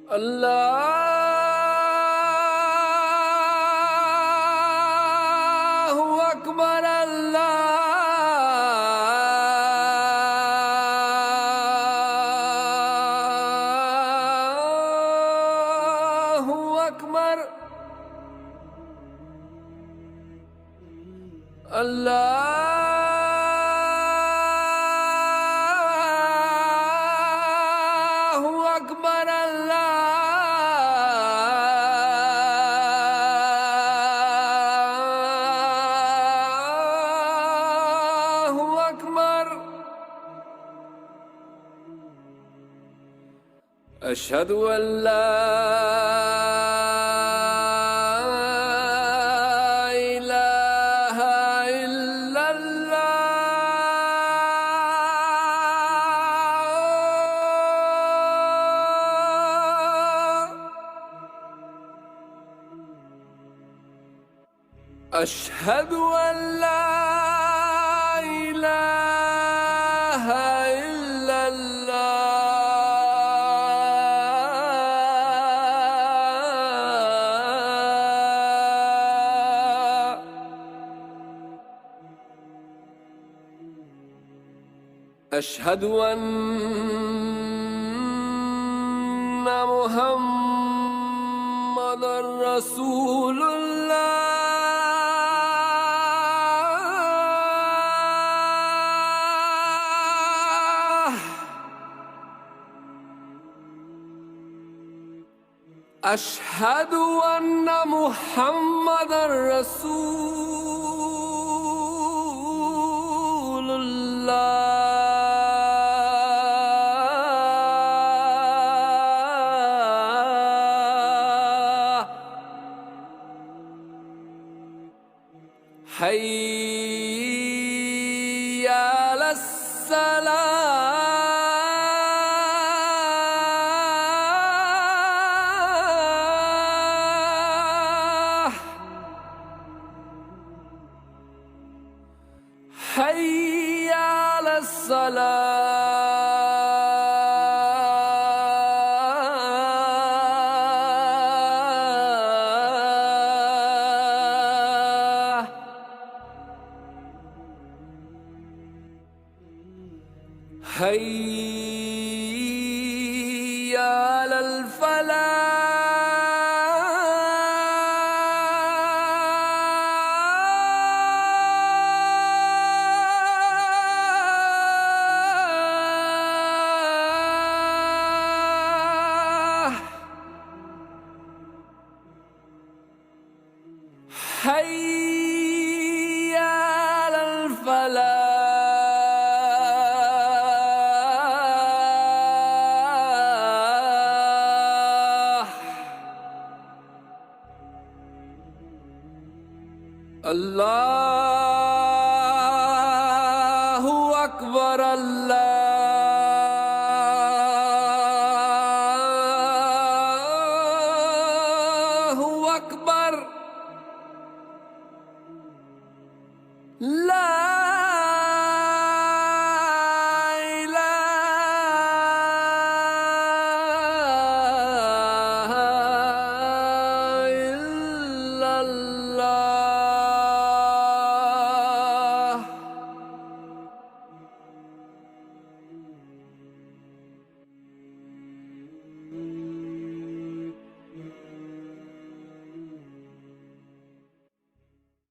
الله أكبر. الله أكبر. الله أكبر. الله أكبر. أشهد أن لا إله إلا الله. أشهد أن لا إله إلا الله. أشهد أن محمدًا رسول الله. أشهد أن محمدًا رسول الله. حي على الصلاة. حي على الصلاة. حي على الفلاح. حي على الفلاح. الله